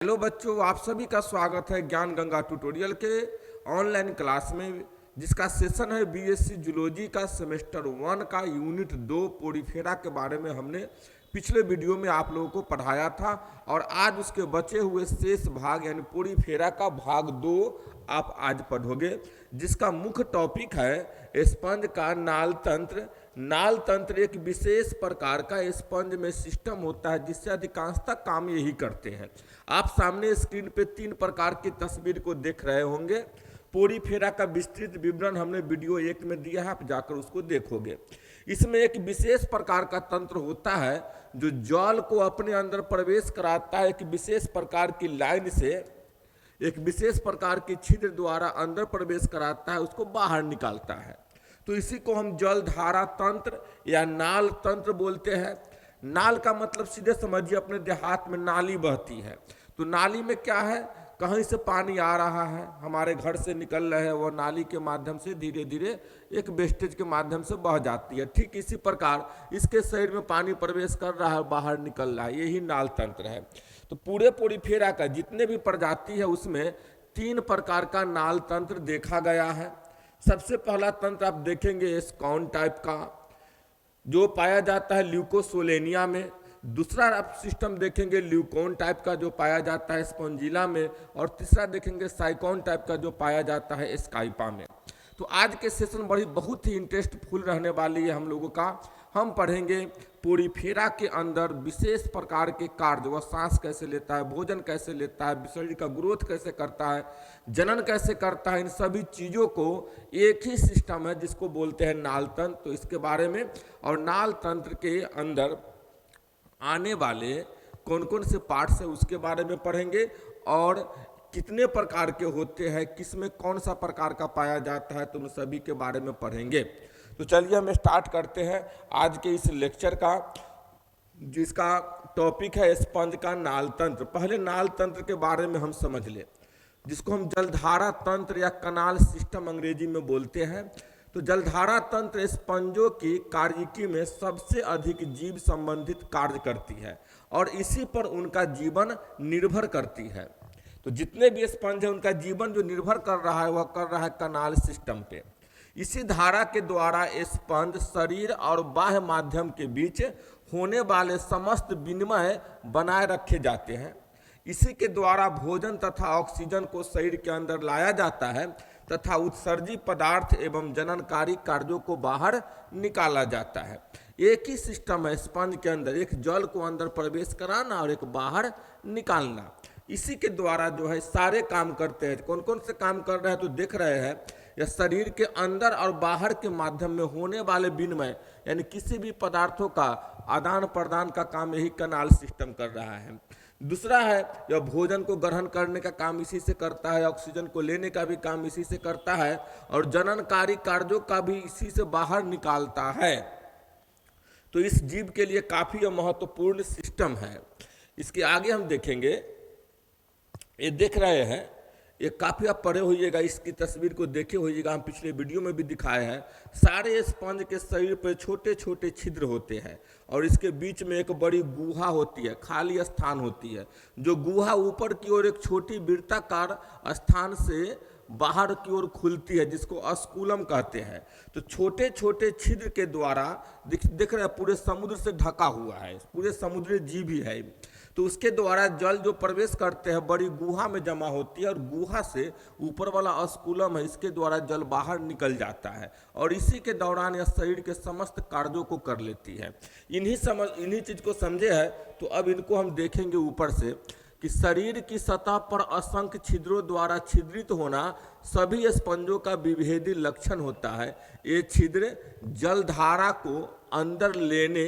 Hello बच्चों, आप सभी का स्वागत है ज्ञान गंगा ट्यूटोरियल के ऑनलाइन क्लास में, जिसका सेशन है बीएससी जूलॉजी का सेमेस्टर 1 का यूनिट 2 पोरीफेरा के बारे में हमने पिछले वीडियो में आप लोगों को पढ़ाया था। और आज उसके बचे हुए शेष भाग यानी पोरीफेरा का भाग 2 आप आज पढ़ोगे, जिसका मुख्य टॉपिक है स्पंज का नाल तंत्र। नाल तंत्र एक विशेष प्रकार का स्पंज में सिस्टम होता है जिससे अधिकांशतः काम यही करते हैं। आप सामने स्क्रीन पे 3 प्रकार की तस्वीर को देख रहे होंगे। पोरीफेरा का विस्तृत विवरण हमने वीडियो 1 में दिया है, आप जाकर उसको देखोगे। इसमें एक विशेष प्रकार का तंत्र होता है जो जल को अपने अंदर प्रवेश कराता है, एक विशेष प्रकार की लाइन से एक विशेष प्रकार की छिद्र द्वारा अंदर प्रवेश कराता है, उसको बाहर निकालता है। तो इसी को हम जल धारा तंत्र या नाल तंत्र बोलते हैं। नाल का मतलब सीधे समझिए, अपने देहात में नाली बहती है। तो नाली में क्या है, कहीं से पानी आ रहा है, हमारे घर से निकल रहा है, वो नाली के माध्यम से धीरे धीरे एक वेस्टेज के माध्यम से बह जाती है। ठीक इसी प्रकार इसके शरीर में पानी प्रवेश कर रहा है, बाहर निकल रहा है, यही नाल तंत्र है। तो पूरे पोरीफेरा का जितने भी प्रजाति है उसमें 3 प्रकार का नाल तंत्र देखा गया है। सबसे पहला तंत्र आप देखेंगे स्कॉन टाइप का, जो पाया जाता है ल्यूकोसोलेनिया में। दूसरा आप सिस्टम देखेंगे ल्यूकोन टाइप का, जो पाया जाता है स्पॉन्जिला में। और तीसरा देखेंगे साइकोन टाइप का, जो पाया जाता है स्काइपा में। तो आज के सेशन बहुत ही इंटरेस्टफुल रहने वाली है हम लोगों का। हम पढ़ेंगे पोरीफेरा के अंदर विशेष प्रकार के कार्य, वह सांस कैसे लेता है, भोजन कैसे लेता है, शरीर का ग्रोथ कैसे करता है, जनन कैसे करता है, इन सभी चीज़ों को एक ही सिस्टम है जिसको बोलते हैं नाल तंत्र। तो इसके बारे में और नाल तंत्र के अंदर आने वाले कौन कौन से पार्ट्स हैं उसके बारे में पढ़ेंगे, और कितने प्रकार के होते हैं, किस में कौन सा प्रकार का पाया जाता है, तो उन सभी के बारे में पढ़ेंगे। तो चलिए हम स्टार्ट करते हैं आज के इस लेक्चर का, जिसका टॉपिक है स्पंज का नाल तंत्र। पहले नाल तंत्र के बारे में हम समझ लें, जिसको हम जलधारा तंत्र या कनाल सिस्टम अंग्रेजी में बोलते हैं। तो जलधारा तंत्र स्पंजों की कार्यकी में सबसे अधिक जीव संबंधित कार्य करती है और इसी पर उनका जीवन निर्भर करती है। तो जितने भी स्पंज हैं उनका जीवन जो निर्भर कर रहा है वह कर रहा है कनाल सिस्टम पे। इसी धारा के द्वारा स्पंज शरीर और बाह्य माध्यम के बीच होने वाले समस्त विनिमय बनाए रखे जाते हैं। इसी के द्वारा भोजन तथा ऑक्सीजन को शरीर के अंदर लाया जाता है तथा उत्सर्जी पदार्थ एवं जननकारी कार्यों को बाहर निकाला जाता है। एक ही सिस्टम है स्पंज के अंदर, एक जल को अंदर प्रवेश कराना और एक बाहर निकालना। इसी के द्वारा जो है सारे काम करते हैं। कौन कौन से काम कर रहे हैं तो देख रहे हैं, या शरीर के अंदर और बाहर के माध्यम में होने वाले विनिमय यानी किसी भी पदार्थों का आदान प्रदान का काम यही कनाल सिस्टम कर रहा है। दूसरा है यह भोजन को ग्रहण करने का काम इसी से करता है, ऑक्सीजन को लेने का भी काम इसी से करता है, और जननकारी कार्यों का भी इसी से बाहर निकालता है। तो इस जीव के लिए काफी महत्वपूर्ण सिस्टम है। इसके आगे हम देखेंगे, ये देख रहे हैं, ये काफ़ी आप पढ़े होइएगा, इसकी तस्वीर को देखे होइएगा, हम पिछले वीडियो में भी दिखाए हैं। सारे स्पंज के शरीर पर छोटे छोटे छिद्र होते हैं और इसके बीच में एक बड़ी गुहा होती है, खाली स्थान होती है। जो गुहा ऊपर की ओर एक छोटी वृत्ताकार स्थान से बाहर की ओर खुलती है, जिसको अस्कुलम कहते हैं। तो छोटे छोटे छिद्र के द्वारा दिख रहा है पूरे समुद्र से ढका हुआ है, पूरे समुद्री जीव ही है। तो उसके द्वारा जल जो प्रवेश करते हैं बड़ी गुहा में जमा होती है और गुहा से ऊपर वाला अस्कुलम है, इसके द्वारा जल बाहर निकल जाता है और इसी के दौरान यह शरीर के समस्त कार्यों को कर लेती है। इन्हीं चीज को समझे है। तो अब इनको हम देखेंगे ऊपर से कि शरीर की सतह पर असंख्य छिद्रों द्वारा छिद्रित होना सभी स्पंजों का विभेदी लक्षण होता है। ये छिद्र जलधारा को अंदर लेने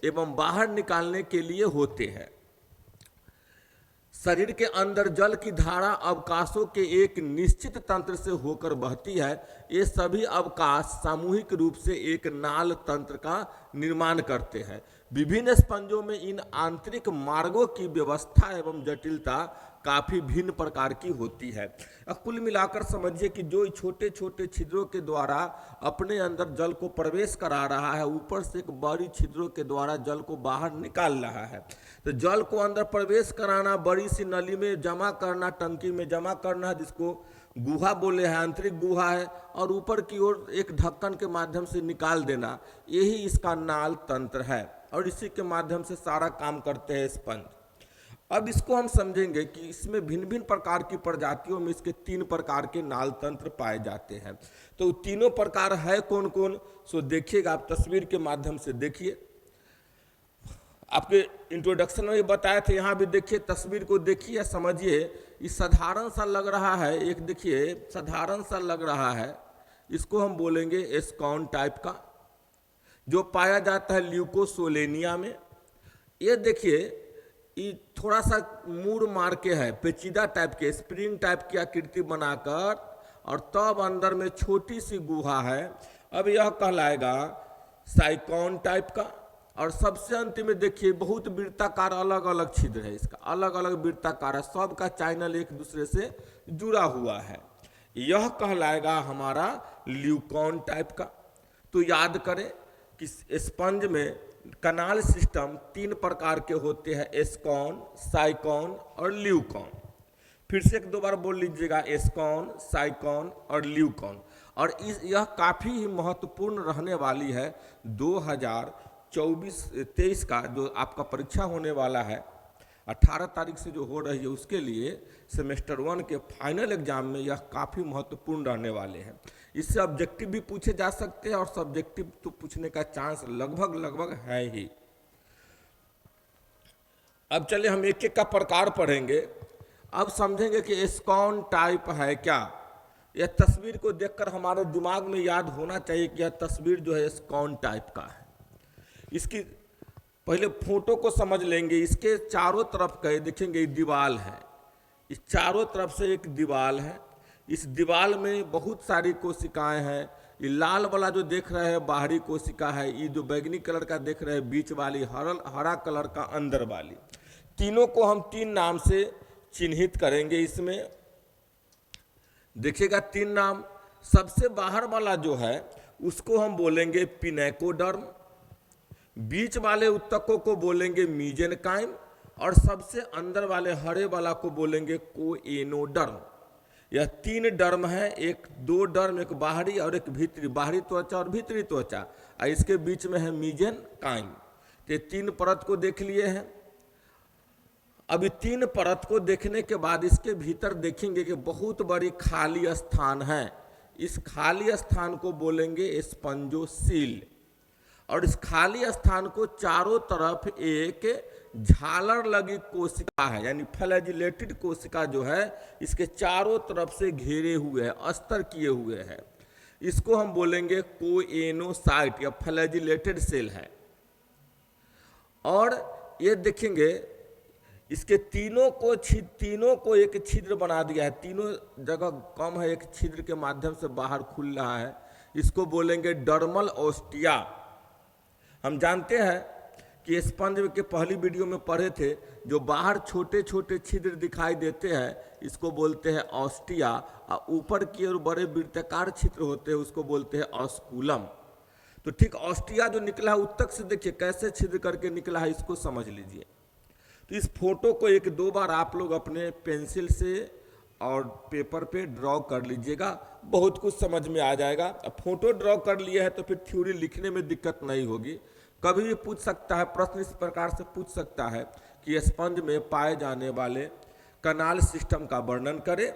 एवं बाहर निकालने के लिए होते हैं। शरीर के अंदर जल की धारा अवकाशों के एक निश्चित तंत्र से होकर बहती है। ये सभी अवकाश सामूहिक रूप से एक नाल तंत्र का निर्माण करते हैं। विभिन्न स्पंजों में इन आंतरिक मार्गों की व्यवस्था एवं जटिलता काफी भिन्न प्रकार की होती है। कुल मिलाकर समझिए कि जो छोटे छोटे छिद्रों के द्वारा अपने अंदर जल को प्रवेश करा रहा है, ऊपर से एक बड़ी छिद्रों के द्वारा जल को बाहर निकाल रहा है। तो जल को अंदर प्रवेश कराना, बड़ी सी नली में जमा करना, टंकी में जमा करना, जिसको गुहा बोले हैं, आंतरिक गुहा है, और ऊपर की ओर एक ढक्कन के माध्यम से निकाल देना, यही इसका नाल तंत्र है और इसी के माध्यम से सारा काम करते हैं स्पंज। अब इसको हम समझेंगे कि इसमें भिन्न भिन्न प्रकार की प्रजातियों में इसके 3 प्रकार के नाल तंत्र पाए जाते हैं। तो तीनों प्रकार है कौन कौन, सो देखिएगा आप तस्वीर के माध्यम से देखिए। आपके इंट्रोडक्शन में बताया था, यहाँ भी देखिए, तस्वीर को देखिए, समझिए। ये साधारण सा लग रहा है, एक देखिए साधारण सा लग रहा है, इसको हम बोलेंगे एस्कॉन टाइप का, जो पाया जाता है ल्यूकोसोलेनिया में। ये देखिए, ये थोड़ा सा मूड़ मार के है, पेचीदा टाइप के, स्प्रिंग टाइप की आकृति बनाकर, और तब अंदर में छोटी सी गुहा है। अब यह कहलाएगा साइकॉन टाइप का। और सबसे अंतिम में देखिए, बहुत वृत्ताकार अलग अलग छिद्र है, इसका अलग अलग वृत्ताकार है, सबका चैनल एक दूसरे से जुड़ा हुआ है। यह कहलाएगा हमारा ल्यूकॉन टाइप का। तो याद करें कि स्पंज में कनाल सिस्टम 3 प्रकार के होते हैं, एस्कॉन, साइकॉन और ल्यूकॉन। फिर से 1-2 बार बोल लीजिएगा, एस्कॉन, साइकॉन और ल्यूकॉन। और यह काफ़ी ही महत्वपूर्ण रहने वाली है 2024-23 का जो आपका परीक्षा होने वाला है, 18 तारीख से जो हो रही है, उसके लिए सेमेस्टर 1 के फाइनल एग्जाम में यह काफ़ी महत्वपूर्ण रहने वाले हैं। इससे ऑब्जेक्टिव भी पूछे जा सकते हैं और सब्जेक्टिव तो पूछने का चांस लगभग है ही। अब चलिए हम एक एक का प्रकार पढ़ेंगे। अब समझेंगे कि एस्कॉन टाइप है क्या। यह तस्वीर को देखकर हमारे दिमाग में याद होना चाहिए कि यह तस्वीर जो है एस्कॉन टाइप का है। इसकी पहले फोटो को समझ लेंगे। इसके चारों तरफ का देखेंगे दीवाल है, इस चारों तरफ से एक दीवाल है। इस दीवाल में बहुत सारी कोशिकाएं हैं। ये लाल वाला जो देख रहे हैं बाहरी कोशिका है, ये जो बैगनी कलर का देख रहे हैं बीच वाली, हरा कलर का अंदर वाली। तीनों को हम 3 नाम से चिन्हित करेंगे। इसमें देखिएगा 3 नाम। सबसे बाहर वाला जो है उसको हम बोलेंगे पिनेकोडर्म, बीच वाले उत्तकों को बोलेंगे मीजेनकाइम, और सबसे अंदर वाले हरे वाला को बोलेंगे कोएनोडर्म। यह 3 डर्म है, 2 डर्म, एक बाहरी और एक भीतरी, बाहरी त्वचा और भीतरी त्वचा, और इसके बीच में है मीजेनकाइम। ये 3 परत को देख लिए हैं। अभी 3 परत को देखने के बाद इसके भीतर देखेंगे कि बहुत बड़ी खाली स्थान है। इस खाली स्थान को बोलेंगे स्पंजोसील, और इस खाली स्थान को चारों तरफ एक झालर लगी कोशिका है, यानी फ्लैजिलेटेड कोशिका जो है इसके चारों तरफ से घेरे हुए है, अस्तर किए हुए है। इसको हम बोलेंगे कोएनोसाइट या फ्लैजिलेटेड सेल है। और ये देखेंगे इसके तीनों को एक छिद्र बना दिया है, तीनों जगह कम है, एक छिद्र के माध्यम से बाहर खुल रहा है। इसको बोलेंगे डर्मल ऑस्टिया। हम जानते हैं कि स्पंज के पहली वीडियो में पढ़े थे, जो बाहर छोटे छोटे छिद्र दिखाई देते हैं इसको बोलते हैं ऑस्टिया, और ऊपर की ओर बड़े वृत्ताकार छिद्र होते हैं उसको बोलते हैं ऑस्कुलम। तो ठीक ऑस्टिया जो निकला है उत्तक से देखिए कैसे छिद्र करके निकला है, इसको समझ लीजिए। तो इस फोटो को 1-2 बार आप लोग अपने पेंसिल से और पेपर पे ड्रॉ कर लीजिएगा, बहुत कुछ समझ में आ जाएगा। अब फोटो ड्रॉ कर लिए है तो फिर थ्योरी लिखने में दिक्कत नहीं होगी। कभी भी पूछ सकता है, प्रश्न इस प्रकार से पूछ सकता है कि स्पंज में पाए जाने वाले कनाल सिस्टम का वर्णन करें,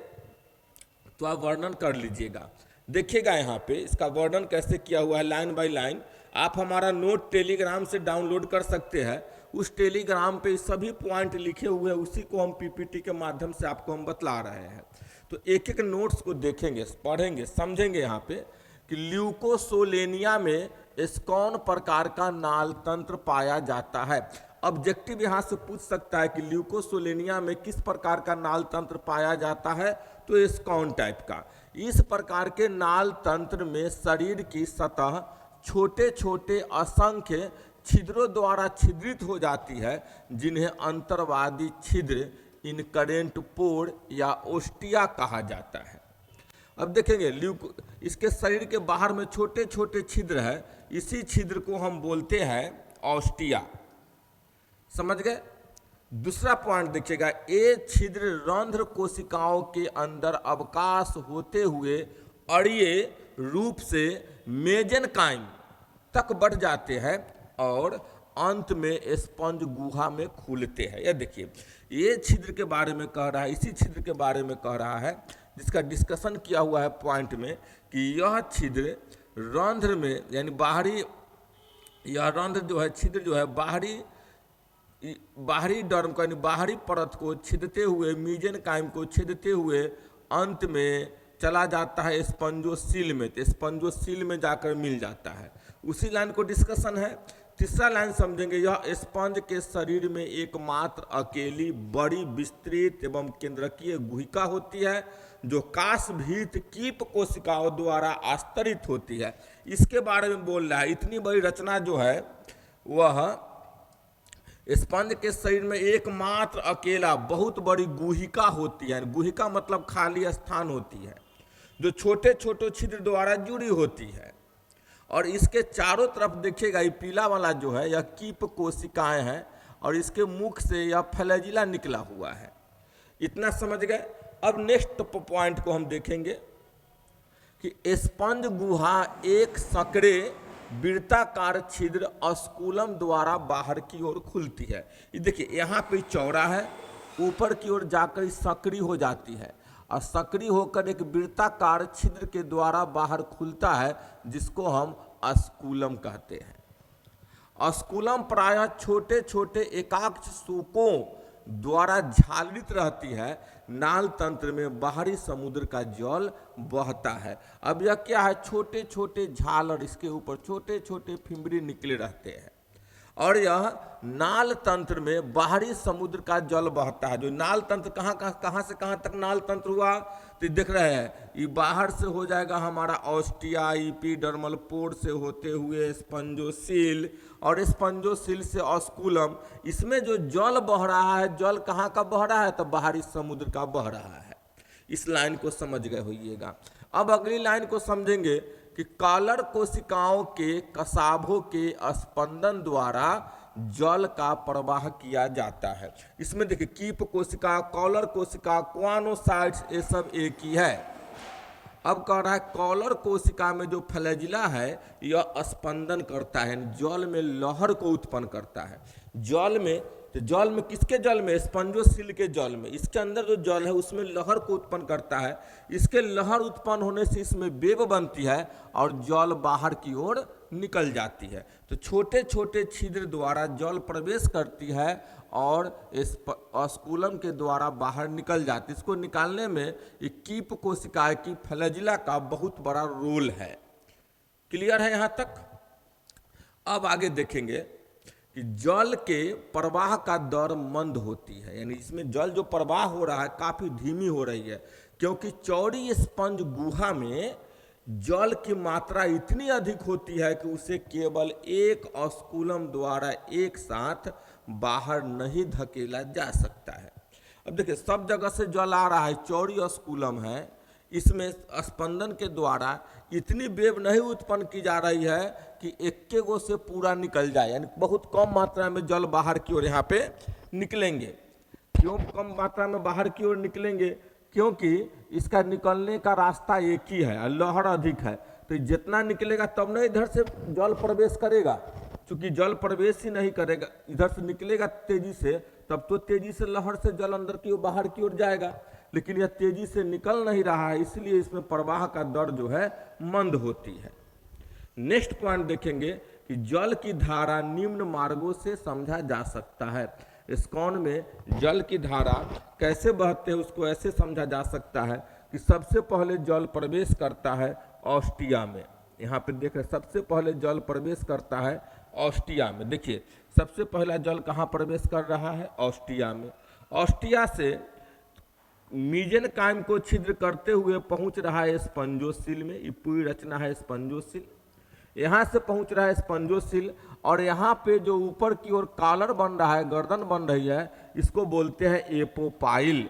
तो आप वर्णन कर लीजिएगा। देखिएगा यहाँ पे इसका वर्णन कैसे किया हुआ है लाइन बाय लाइन। आप हमारा नोट टेलीग्राम से डाउनलोड कर सकते हैं। उस टेलीग्राम पे सभी पॉइंट लिखे हुए हैं, उसी को हम पीपीटी के माध्यम से आपको हम बतला रहे हैं। तो एक एक नोट्स को देखेंगे, पढ़ेंगे, समझेंगे यहाँ पे कि ल्यूकोसोलेनिया में एस्कॉन प्रकार का नाल तंत्र पाया जाता है। ऑब्जेक्टिव यहाँ से पूछ सकता है कि ल्यूकोसोलेनिया में किस प्रकार का नाल तंत्र पाया जाता है, तो एस्कॉन टाइप का। इस प्रकार के नाल तंत्र में शरीर की सतह छोटे छोटे असंख्य छिद्रों द्वारा छिद्रित हो जाती है, जिन्हें अंतर्वादी छिद्र, इनकरेंट पोर या ओस्टिया कहा जाता है। अब देखेंगे इसके शरीर के बाहर में छोटे छोटे छिद्र है, इसी छिद्र को हम बोलते हैं ओस्टिया। समझ गए। दूसरा पॉइंट देखिएगा, ये छिद्र रंध्र कोशिकाओं के अंदर अवकाश होते हुए अड़िए रूप से मेजेनकाइम तक बढ़ जाते हैं और अंत में स्पंज गुहा में खुलते हैं। यह देखिए, ये छिद्र के बारे में कह रहा है, इसी छिद्र के बारे में कह रहा है जिसका डिस्कशन किया हुआ है पॉइंट में, कि यह छिद्र रंध्र में यानी बाहरी, यह रंध्र जो है छिद्र जो है बाहरी डर्म को यानी बाहरी परत को छेदते हुए, मेजेनकाइम को छेदते हुए अंत में चला जाता है स्पंजोसील में, तो स्पंजोसील में जाकर मिल जाता है। उसी लाइन को डिस्कशन है। तीसरा लाइन समझेंगे, यह स्पंज के शरीर में एकमात्र अकेली बड़ी विस्तृत एवं केंद्रकीय गुहिका होती है, जो काशभीत कीप कोशिकाओं द्वारा आस्तरित होती है। इसके बारे में बोल रहा है, इतनी बड़ी रचना जो है वह स्पंज के शरीर में एकमात्र अकेला बहुत बड़ी गुहिका होती है। गुहिका मतलब खाली स्थान होती है, जो छोटे छोटे छिद्र द्वारा जुड़ी होती है। और इसके चारों तरफ देखिएगा, ये पीला वाला जो है यह कीप कोशिकाएं हैं और इसके मुख से यह फ्लैजिला निकला हुआ है। इतना समझ गए। अब नेक्स्ट पॉइंट को हम देखेंगे कि स्पंज गुहा एक संकरे वृत्ताकार छिद्र ऑस्कुलम द्वारा बाहर की ओर खुलती है। ये देखिए, यहाँ पे चौड़ा है, ऊपर की ओर जाकर संकरी हो जाती है और संकरी होकर एक वृत्ताकार छिद्र के द्वारा बाहर खुलता है, जिसको हम ऑस्कुलम कहते हैं। ऑस्कुलम प्रायः छोटे छोटे एकाक्ष सूकों द्वारा झालित रहती है। नाल तंत्र में बाहरी समुद्र का जल बहता है। अब यह क्या है, छोटे छोटे झाल और इसके ऊपर छोटे छोटे फिम्बरी निकले रहते हैं और यह नाल तंत्र में बाहरी समुद्र का जल बहता है। जो नाल तंत्र कहाँ से कहाँ तक नाल तंत्र हुआ, तो देख रहे हैं, ये बाहर से हो जाएगा हमारा ऑस्टिया, एपिडर्मल पोर से होते हुए स्पंजोसील और स्पंजोसील से ऑस्कुलम। इसमें जो जल बह रहा है, जल कहाँ का बह रहा है, तो बाहरी समुद्र का बह रहा है। इस लाइन को समझ गए होइएगा। अब अगली लाइन को समझेंगे कि कॉलर कोशिकाओं के कसाभों के स्पंदन द्वारा जल का प्रवाह किया जाता है। इसमें देखिए, कीप कोशिका, कॉलर कोशिका, क्वानोसाइट्स, ये सब एक ही है। अब कह रहा है कॉलर कोशिका में जो फ्लैजिला है यह स्पंदन करता है, जल में लहर को उत्पन्न करता है। जल में, तो जल में किसके जल में, स्पंजोसील के जल में, इसके अंदर जो जल है उसमें लहर को उत्पन्न करता है। इसके लहर उत्पन्न होने से इसमें वेव बनती है और जल बाहर की ओर निकल जाती है। तो छोटे छोटे छिद्र द्वारा जल प्रवेश करती है और ऑस्कुलम के द्वारा बाहर निकल जाती है। इसको निकालने में एक कीप कोशिका की फ्लैजिला का बहुत बड़ा रोल है। क्लियर है यहाँ तक। अब आगे देखेंगे कि जल के प्रवाह का दर मंद होती है, यानी इसमें जल जो प्रवाह हो रहा है काफ़ी धीमी हो रही है, क्योंकि चौड़ी स्पंज गुहा में जल की मात्रा इतनी अधिक होती है कि उसे केवल एक ऑस्कुलम द्वारा एक साथ बाहर नहीं धकेला जा सकता है। अब देखिए, सब जगह से जल आ रहा है, चौड़ी ऑस्कुलम है, इसमें स्पंदन के द्वारा इतनी वेव नहीं उत्पन्न की जा रही है कि एक गो से पूरा निकल जाए, यानी बहुत कम मात्रा में जल बाहर की ओर यहाँ पे निकलेंगे। क्यों कम मात्रा में बाहर की ओर निकलेंगे, क्योंकि इसका निकलने का रास्ता एक ही है और लहर अधिक है। तो जितना निकलेगा तब ना इधर से जल प्रवेश करेगा, क्योंकि जल प्रवेश ही नहीं करेगा, इधर से निकलेगा तेजी से, तब तो तेजी से लहर से जल अंदर की ओर बाहर की ओर जाएगा। लेकिन यह तेजी से निकल नहीं रहा है, इसलिए इसमें प्रवाह का दर जो है मंद होती है। नेक्स्ट पॉइंट देखेंगे कि जल की धारा निम्न मार्गों से समझा जा सकता है। इस कौन में जल की धारा कैसे बहते हैं उसको ऐसे समझा जा सकता है कि सबसे पहले जल प्रवेश करता है ऑस्टिया में। यहाँ पे देखें, सबसे पहले जल प्रवेश करता है ऑस्टिया में। देखिए, सबसे पहला जल कहाँ प्रवेश कर रहा है, ऑस्टिया में। ऑस्टिया से मेजेनकाइम को छिद्र करते हुए पहुंच रहा है स्पंजोसील में। ये पूरी रचना है स्पंजोसील। यहाँ से पहुँच रहा है स्पंजोसिल, और यहाँ पे जो ऊपर की ओर कॉलर बन रहा है, गर्दन बन रही है, इसको बोलते हैं एपोपाइल।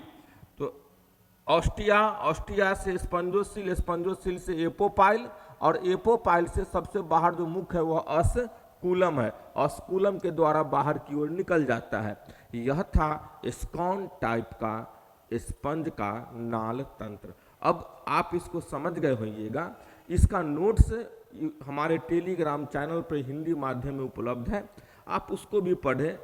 तो ऑस्टिया से स्पंजोसिल, स्पंजोसिल से एपोपाइल, और एपोपाइल से सबसे बाहर जो मुख है वह अस्कुलम है, अस्कुलम के द्वारा बाहर की ओर निकल जाता है। यह था स्कॉन टाइप का स्पंज का नाल तंत्र। अब आप इसको समझ गए होइएगा। इसका नोट्स हमारे टेलीग्राम चैनल पर हिंदी माध्यम में उपलब्ध है, आप उसको भी पढ़ें।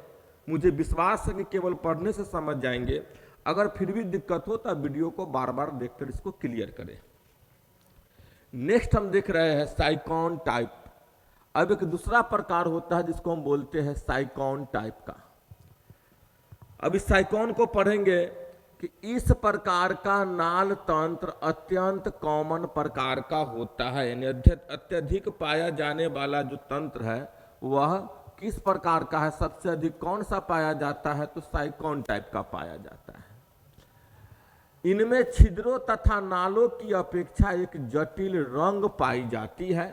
मुझे विश्वास है कि केवल पढ़ने से समझ जाएंगे। अगर फिर भी दिक्कत हो तो वीडियो को बार बार देखकर इसको क्लियर करें। नेक्स्ट हम देख रहे हैं साइकॉन टाइप। अब एक दूसरा प्रकार होता है जिसको हम बोलते हैं साइकॉन टाइप का। अब इस साइकॉन को पढ़ेंगे कि इस प्रकार का नाल तंत्र अत्यंत कॉमन प्रकार का होता है, यानी अत्यधिक पाया जाने वाला जो तंत्र है वह किस प्रकार का है, सबसे अधिक कौन सा पाया जाता है, तो साइकॉन टाइप का पाया जाता है। इनमें छिद्रों तथा नालों की अपेक्षा एक जटिल रंग पाई जाती है,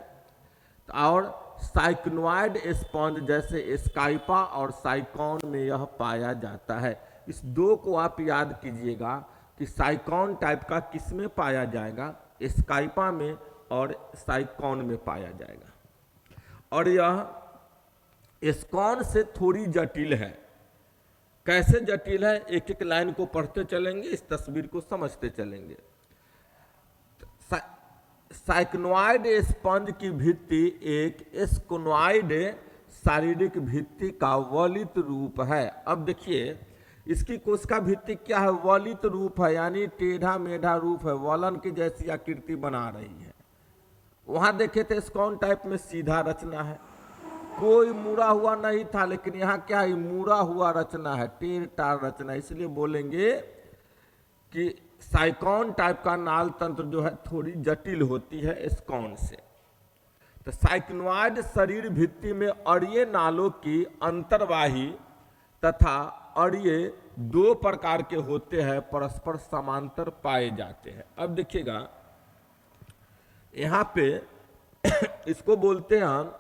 और साइक्नोइड स्पंज जैसे स्काइपा और साइकॉन में यह पाया जाता है। इस दो को आप याद कीजिएगा कि साइकॉन टाइप का किस में पाया जाएगा, स्काइपा में और साइकॉन में पाया जाएगा। और यह स्कॉन से थोड़ी जटिल है। कैसे जटिल है, एक एक लाइन को पढ़ते चलेंगे, इस तस्वीर को समझते चलेंगे। साइक्नोइड स्पंज की भित्ति एक स्कोनोइड शारीरिक भित्ति का वलित रूप है। अब देखिए इसकी कोशिका भित्ति क्या है, वलित रूप है, यानी टेढ़ा मेढ़ा रूप है, वलन की जैसी आकृति बना रही है। वहां देखे थे स्कॉन टाइप में सीधा रचना है, कोई मुड़ा हुआ नहीं था, लेकिन यहाँ क्या है, मुड़ा हुआ रचना है, टेढ़ टाढ़ रचना। इसलिए बोलेंगे कि साइकॉन टाइप का नाल तंत्र जो है थोड़ी जटिल होती है स्कॉन से। तो साइक्नोइड शरीर भित्ति में अड़िये नालों की अंतर्वाही तथा अड़िये दो प्रकार के होते हैं, परस्पर समांतर पाए जाते हैं। अब देखिएगा यहाँ पे इसको बोलते हैं हम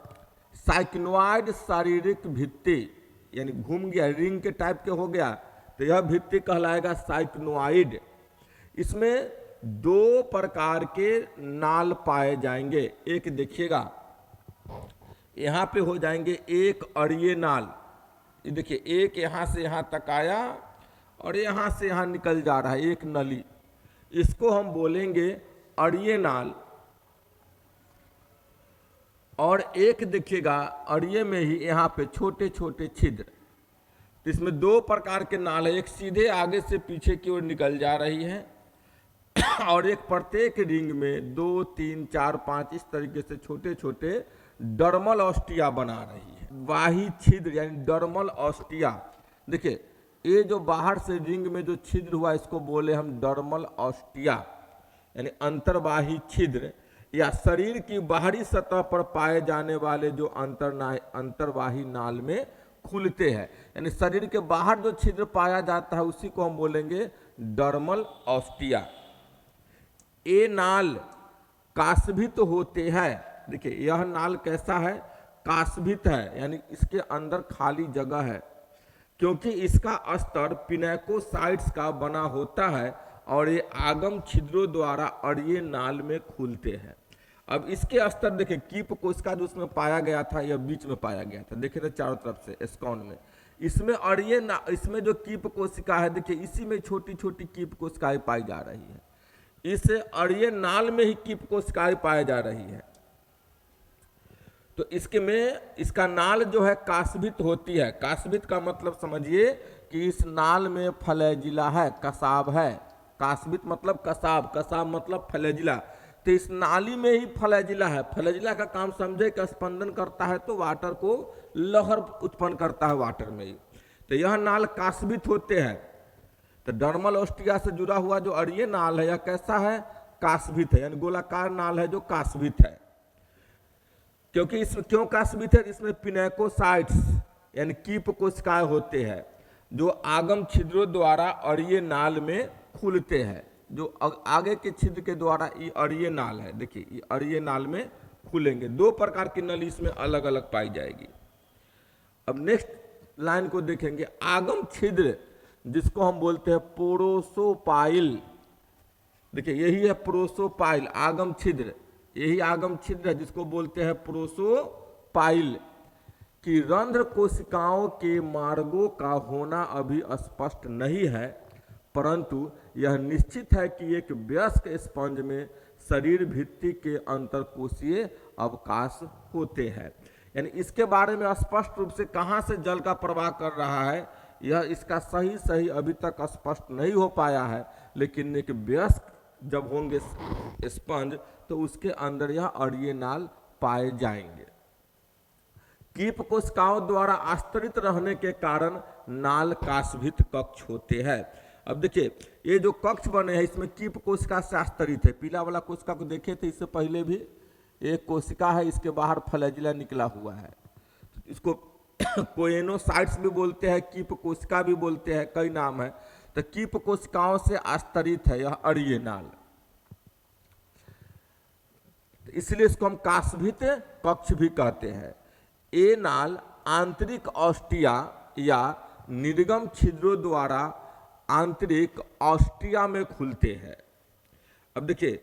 साइक्नोइड शारीरिक भित्ति, यानी घूम गया, रिंग के टाइप के हो गया, तो यह भित्ति कहलाएगा साइक्नोइड। इसमें दो प्रकार के नाल पाए जाएंगे। एक देखिएगा यहाँ पे हो जाएंगे एक अड़िये नाल, ये देखिए एक यहाँ से यहाँ तक आया और यहाँ से यहाँ निकल जा रहा है, एक नली, इसको हम बोलेंगे अड़िये नाल। और एक देखिएगा अड़िये में ही यहाँ पे छोटे छोटे छिद्र, तो इसमें दो प्रकार के नाल है, एक सीधे आगे से पीछे की ओर निकल जा रही है और एक प्रत्येक रिंग में 2, 3, 4, 5 इस तरीके से छोटे छोटे डर्मल ऑस्टिया बना रही है। वाही छिद्र यानी डर्मल ऑस्टिया, देखिए ये जो बाहर से रिंग में जो छिद्र हुआ इसको बोले हम डर्मल ऑस्टिया, यानी अंतर्वाही छिद्र, या शरीर की बाहरी सतह पर पाए जाने वाले जो अंतर्वाही नाल में खुलते हैं, यानी शरीर के बाहर जो छिद्र पाया जाता है उसी को हम बोलेंगे डर्मल ऑस्टिया। ये नाल कास्भित होते हैं। देखिए यह नाल कैसा है, कास्भित है, यानी इसके अंदर खाली जगह है, क्योंकि इसका स्तर पिनेकोसाइट्स का बना होता है और ये आगम छिद्रों द्वारा अड़िये नाल में खुलते हैं। अब इसके स्तर देखिए कीप कोशिका जो उसमें पाया गया था यह बीच में पाया गया था, देखे थे चारों तरफ से स्कॉन में, इसमें अड़िये इसमें जो कीप कोशिका है देखिए इसी में छोटी छोटी कीप कोशिकाएं पाई जा रही है, इस अड़िये नाल में ही कीप कोशिकाएं पाई जा रही है। तो इसके में इसका नाल जो है कास्भित होती है। कास्भित का मतलब समझिए कि इस नाल में फ्लैजिला है, कसाब है। कास्भित मतलब कसाब, कसाब मतलब फ्लैजिला, तो इस नाली में ही फ्लैजिला है। फ्लैजिला का काम समझे कि स्पंदन करता है तो वाटर को लहर उत्पन्न करता है वाटर में ही, तो यह नाल कास्भित होते हैं। तो डर्मल ऑस्टिया से जुड़ा हुआ जो अड़िये नाल है यह कैसा है, कास्भित है, यानी गोलाकार नाल है जो कास्भित है। क्योंकि इसमें क्यों कास्भित है, इसमें पिनेकोसाइट्स यानी कीप कोशिकाएं होते हैं जो आगम छिद्रों द्वारा अड़िये नाल में खुलते हैं। जो आगे के छिद्र के द्वारा ये अड़िये नाल है, देखिए ये अड़िये नाल में खुलेंगे। दो प्रकार की नली इसमें अलग अलग पाई जाएगी। अब नेक्स्ट लाइन को देखेंगे, आगम छिद्र जिसको हम बोलते हैं पोरोसोपाइल। देखिए यही है प्रोसोपाइल, आगम छिद्र, यही आगम छिद्र है जिसको बोलते हैं प्रोसोपाइल। कि रंध्र कोशिकाओं के मार्गों का होना अभी स्पष्ट नहीं है, परंतु यह निश्चित है कि एक वयस्क स्पंज में शरीर भित्ति के अंतरकोशीय अवकाश होते हैं। यानी इसके बारे में स्पष्ट रूप से कहाँ से जल का प्रवाह कर रहा है, यह इसका सही अभी तक स्पष्ट नहीं हो पाया है। लेकिन एक वयस्क जब होंगे स्पंज तो उसके अंदर यह अड़िये नाल पाए जाएंगे। कीप कोशिकाओं द्वारा आस्तरित रहने के कारण नाल काशभित कक्ष होते हैं। अब देखिए ये जो कक्ष बने हैं इसमें कीप कोशिका से आस्तरित है। पीला वाला कोशिका को देखे थे इससे पहले भी, एक कोशिका है, इसके बाहर फ्लैजिला निकला हुआ है। इसको कोएनोसाइट्स भी बोलते हैं, कीप कोशिका भी बोलते हैं, कई नाम है। तो कीप कोशिकाओं से आस्तरित है यह अड़िये नाल, इसलिए इसको हम काशभित कक्ष भी कहते हैं। ये नाल आंतरिक ऑस्टिया या निर्गम छिद्रों द्वारा आंतरिक ऑस्टिया में खुलते हैं। अब देखिए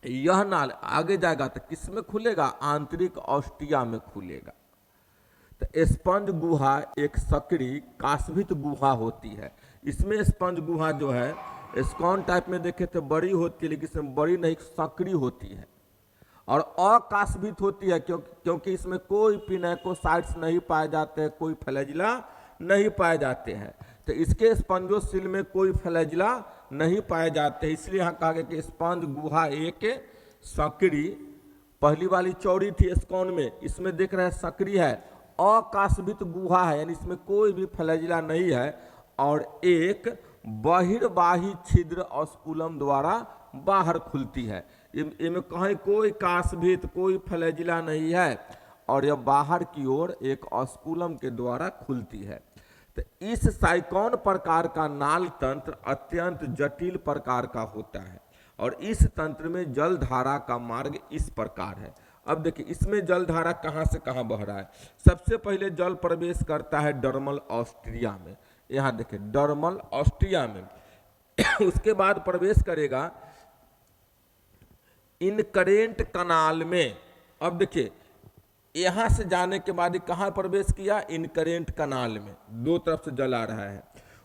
यह नाल आगे जाएगा तो किस में खुलेगा, आंतरिक ऑस्टिया में खुलेगा। तो स्पंज गुहा एक सक्रिय काशभित गुहा होती है। इसमें स्पंज गुहा जो है स्कॉन टाइप में देखे तो बड़ी होती है, लेकिन इसमें बड़ी नहीं सक्रिय होती है और अकाशभित होती है, क्योंकि इसमें कोई पिनेकोसाइट्स नहीं पाए जाते हैं, कोई फ्लैजिला नहीं पाए जाते हैं। तो इसके स्पंजोसील में कोई फ्लैजिला नहीं पाए जाते हैं, इसलिए यहाँ कहा गया कि स्पंज गुहा एक सक्रिय, पहली वाली चौड़ी थी स्कॉन में, इसमें देख रहे हैं सक्रिय है, अकाशभित गुहा है, यानी इसमें कोई भी फ्लैजिला नहीं है और एक बहिर्बाही छिद्र ऑस्कुलम द्वारा बाहर खुलती है। इनमें कहीं कोई काशभित कोई फ्लैजिला नहीं है और यह बाहर की ओर एक ऑस्कुलम के द्वारा खुलती है। तो इस साइकोन प्रकार का नाल तंत्र अत्यंत जटिल प्रकार का होता है और इस तंत्र में जल धारा का मार्ग इस प्रकार है। अब देखिए इसमें जल धारा कहाँ से कहाँ बह रहा है। सबसे पहले जल प्रवेश करता है डर्मल ऑस्ट्रिया में, यहाँ देखिए डर्मल ऑस्ट्रिया में उसके बाद प्रवेश करेगा इनकरेंट कनाल में। अब देखिए यहाँ से जाने के बाद कहाँ प्रवेश किया, इनकरेंट कनाल में, दो तरफ से जल आ रहा है।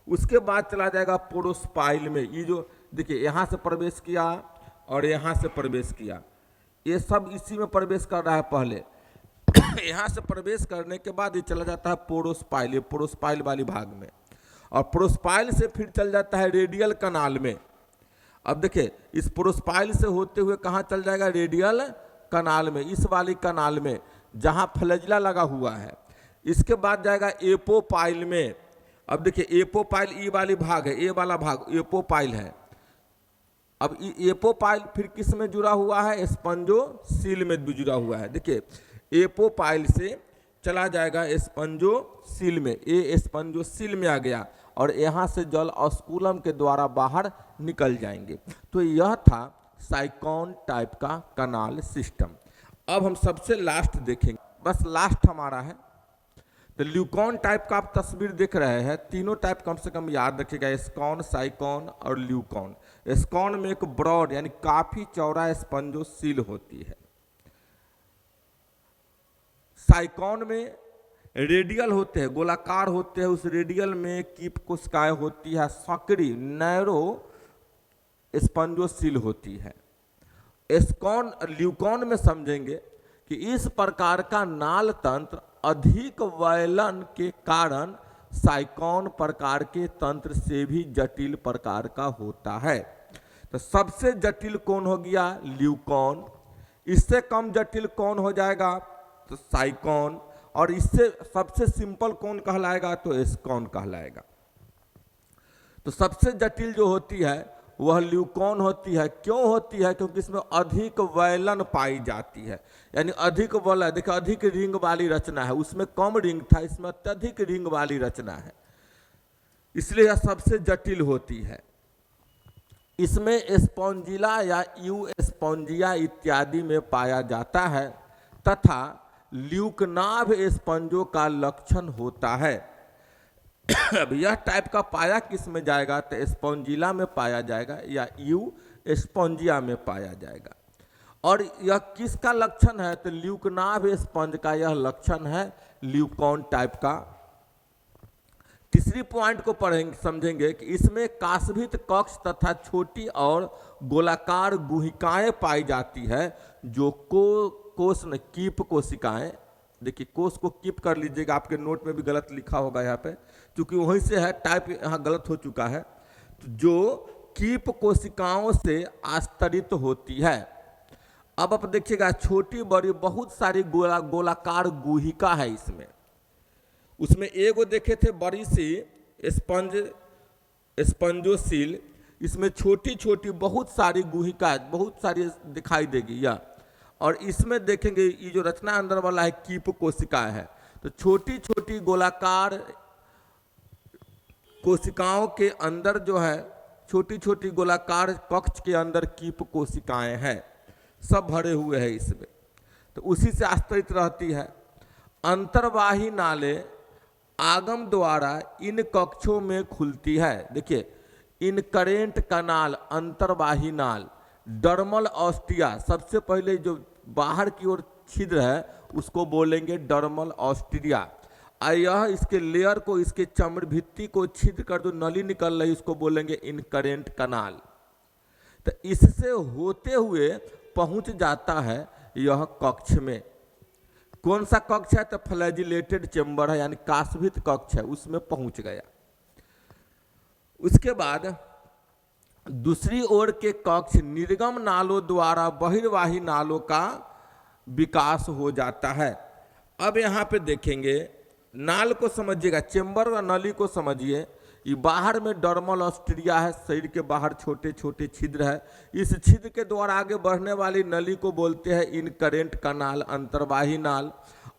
उसके बाद चला जाएगा पोरोसपाइल में, ये जो देखिए यहाँ से प्रवेश किया और यहाँ से प्रवेश किया, ये सब इसी में प्रवेश कर रहा है पहले यहाँ से प्रवेश करने के बाद ये चला जाता है पोरोसपाइल, ये पोरोसपाइल वाली भाग में, और पोरोसपाइल से फिर चल जाता है रेडियल कनाल में। अब देखिए इस पोरोसपाइल से होते हुए कहाँ चल जाएगा, रेडियल कनाल में, इस वाली कनाल में जहाँ फ्लैजिला लगा हुआ है। इसके बाद जाएगा एपोपाइल में। अब देखिए एपोपाइल ये वाली भाग है, ये वाला भाग एपोपाइल है। अब एपोपाइल फिर किस में जुड़ा हुआ है, स्पंजोसील में भी जुड़ा हुआ है। देखिए एपोपाइल से चला जाएगा स्पंजोसील में, ये स्पंजोसील में आ गया और यहाँ से जल ऑस्कुलम के द्वारा बाहर निकल जाएंगे। तो यह था साइकोन टाइप का कनाल सिस्टम। अब हम सबसे लास्ट देखेंगे, बस लास्ट हमारा है। तो ल्यूकॉन टाइप का आप तस्वीर देख रहे हैं, तीनों टाइप कम से कम याद रखिएगा, स्कॉन, साइकोन और ल्यूकॉन। स्कॉन में एक ब्रॉड यानी काफी चौड़ा स्पंजोसील होती है। साइकोन में रेडियल होते हैं, गोलाकार होते हैं, उस रेडियल में कीप कोशिकाएं होती है, सक्रिय नैरो स्पंजोसील होती है। स्कॉन ल्यूकॉन में समझेंगे कि इस प्रकार का नाल तंत्र अधिक वैलन के कारण साइकोन प्रकार के तंत्र से भी जटिल प्रकार का होता है। तो सबसे जटिल कौन हो गया, ल्यूकॉन। इससे कम जटिल कौन हो जाएगा, तो साइकोन। और इससे सबसे सिंपल कौन कहलाएगा, तो स्कॉन कहलाएगा। तो सबसे जटिल जो होती है वह ल्यूकॉन होती है। क्यों होती है, क्योंकि इसमें अधिक वैलन पाई जाती है, यानी अधिक वैलन। देखिए अधिक रिंग वाली रचना है, उसमें कम रिंग था, इसमें अत्यधिक रिंग वाली रचना है, इसलिए यह सबसे जटिल होती है। इसमें स्पॉन्जिला या यू स्पॉन्जिया इत्यादि में पाया जाता है तथा ल्यूकनाभ स्पंजों का लक्षण होता है। अब यह टाइप का पाया किस में जाएगा, तो स्पॉन्जिला में पाया जाएगा या यू स्पॉन्जिया में पाया जाएगा। और यह किसका लक्षण है, तो ल्यूकनाभ स्पंज का यह लक्षण है, ल्यूकॉन टाइप का। तीसरी पॉइंट को पढ़ेंगे, समझेंगे कि इसमें कास्भित कक्ष तथा छोटी और गोलाकार गुहिकाएं पाई जाती है जो कोष न कीप कोशिकाएं। देखिए कोष को कीप कर लीजिएगा, आपके नोट में भी गलत लिखा होगा यहाँ पे, क्योंकि वहीं से है, टाइप यहाँ गलत हो चुका है। तो जो कीप कोशिकाओं से आस्तरित होती है। अब आप देखिएगा छोटी बड़ी बहुत सारी गोलाकार गुहिका है इसमें। उसमें एगो देखे थे बड़ी सी स्पंजोसील, इसमें छोटी छोटी बहुत सारी गुहिका बहुत सारी दिखाई देगी या। और इसमें देखेंगे ये जो रचना अंदर वाला है कीप कोशिका है, तो छोटी छोटी गोलाकार कोशिकाओं के अंदर जो है छोटी छोटी गोलाकार कक्ष के अंदर कीप कोशिकाएं हैं, सब भरे हुए हैं इसमें, तो उसी से आस्तरित रहती है। अंतर्वाही नाले आगम द्वारा इन कक्षों में खुलती है। देखिए इनकरेंट कनाल, अंतर्वाही नाल, डर्मल ऑस्टिया, सबसे पहले जो बाहर की ओर छिद्र है उसको बोलेंगे डर्मल ऑस्टिया। यह इसके लेयर को, इसके चमड़ भित्ति को छिद्र कर जो नली निकल रही उसको बोलेंगे इनकरेंट कनाल। तो इससे होते हुए पहुंच जाता है यह कक्ष में। कौन सा कक्ष है, तो फ्लैजिलेटेड चेंबर है, यानी कास्भित कक्ष है, उसमें पहुंच गया। उसके बाद दूसरी ओर के कक्ष निर्गम नालों द्वारा बहिर्वाही नालों का विकास हो जाता है। अब यहाँ पे देखेंगे नाल को समझिएगा, चेंबर और नली को समझिए। ये बाहर में डर्मल ऑस्ट्रिया है, शरीर के बाहर छोटे छोटे छिद्र है, इस छिद्र के द्वारा आगे बढ़ने वाली नली को बोलते हैं इनकरेंट कनाल, अंतर्वाही नाल।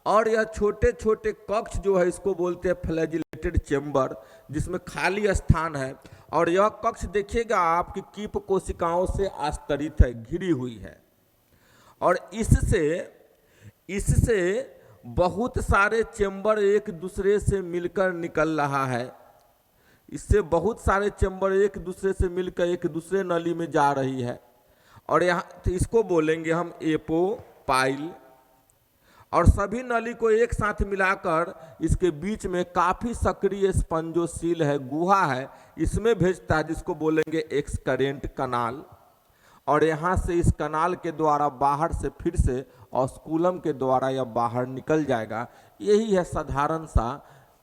और यह छोटे छोटे कक्ष जो है इसको बोलते हैं फ्लैजिलेटेड चेंबर, जिसमें खाली स्थान है। और यह कक्ष देखिएगा आपकी कीप कोशिकाओं से आस्तरित है, घिरी हुई है। और इससे बहुत सारे चेंबर एक दूसरे से मिलकर निकल रहा है। इससे बहुत सारे चेंबर एक दूसरे से मिलकर एक दूसरे नली में जा रही है। और यहाँ तो इसको बोलेंगे हम एपोपाइल। और सभी नली को एक साथ मिलाकर इसके बीच में काफ़ी सक्रिय स्पंजोसील है, गुहा है, इसमें भेजता है, जिसको बोलेंगे एक्सकरेंट कनाल। और यहाँ से इस कनाल के द्वारा बाहर से फिर से ऑस्कुलम के द्वारा यह बाहर निकल जाएगा। यही है साधारण सा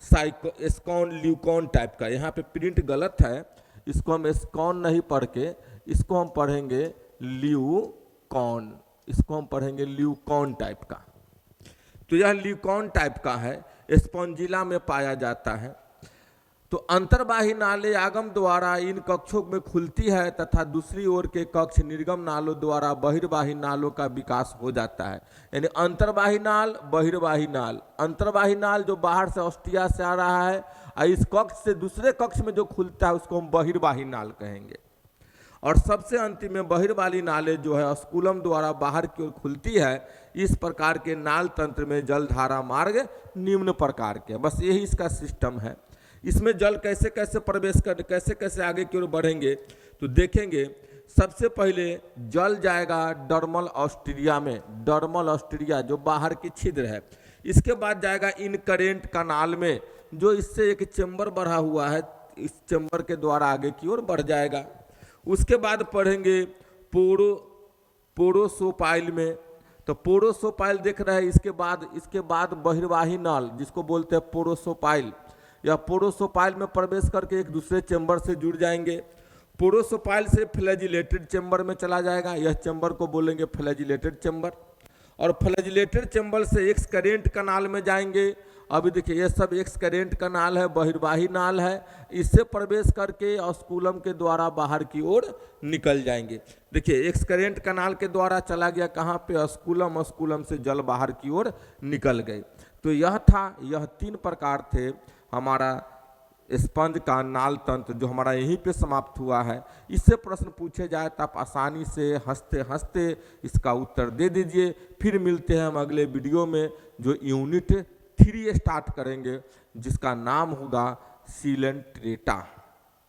एस्कॉन ल्यूकॉन टाइप का। यहाँ पे प्रिंट गलत है, इसको हम एस्कॉन नहीं पढ़ के इसको हम पढ़ेंगे ल्यूकॉन, इसको हम पढ़ेंगे ल्यूकॉन टाइप का। तो यह ल्यूकॉन टाइप का है, स्पॉन्जिला में पाया जाता है। तो अंतर्वाही नाले आगम द्वारा इन कक्षों में खुलती है तथा दूसरी ओर के कक्ष निर्गम नालों द्वारा बहिर्वाही नालों का विकास हो जाता है। यानी अंतर्वाही नाल, बहिर्वाही नाल। अंतर्वाही नाल जो बाहर से ऑस्टिया से आ रहा है, और इस कक्ष से दूसरे कक्ष में जो खुलता है उसको हम बहिर्वाही नाल कहेंगे। और सबसे अंतिम में बहिर्वाही नाले जो है ऑस्कुलम द्वारा बाहर की ओर खुलती है। इस प्रकार के नाल तंत्र में जलधारा मार्ग निम्न प्रकार के, बस यही इसका सिस्टम है। इसमें जल कैसे कैसे प्रवेश कर, कैसे कैसे आगे की ओर बढ़ेंगे, तो देखेंगे सबसे पहले जल जाएगा डर्मल ऑस्ट्रिया में, डर्मल ऑस्ट्रिया जो बाहर की छिद्र है। इसके बाद जाएगा इनकरेंट कनाल में, जो इससे एक चेंबर बढ़ा हुआ है, इस चेंबर के द्वारा आगे की ओर बढ़ जाएगा। उसके बाद पढ़ेंगे पोरोसोपाइल में, तो पोरोसोपाइल देख रहे हैं। इसके बाद बहिर्वाही नाल जिसको बोलते हैं पोरोसोपाइल, या पोरोसोपाइल में प्रवेश करके एक दूसरे चेंबर से जुड़ जाएंगे। पोरोसोपाइल से फ्लैजिलेटेड चेंबर में चला जाएगा, यह चेंबर को बोलेंगे फ्लैजिलेटेड चेंबर। और फ्लैजिलेटेड चेंबर से एक्सकरेंट कनाल में जाएंगे। अभी देखिए ये सब एक्सकरेंट कनाल है, बहिर्वाही नाल है, इससे प्रवेश करके ऑस्कुलम के द्वारा बाहर की ओर निकल जाएंगे। देखिए एक्सकरेंट कनाल के द्वारा चला गया कहाँ पे, ऑस्कुलम, ऑस्कुलम से जल बाहर की ओर निकल गए। तो यह 3 प्रकार थे हमारा स्पंज का नाल तंत्र, जो हमारा यहीं पे समाप्त हुआ है, इससे प्रश्न पूछे जाए तो आप आसानी से हंसते हंसते इसका उत्तर दे दीजिए। फिर मिलते हैं हम अगले वीडियो में, जो यूनिट 3 स्टार्ट करेंगे, जिसका नाम होगा सीलेंट्रेटा।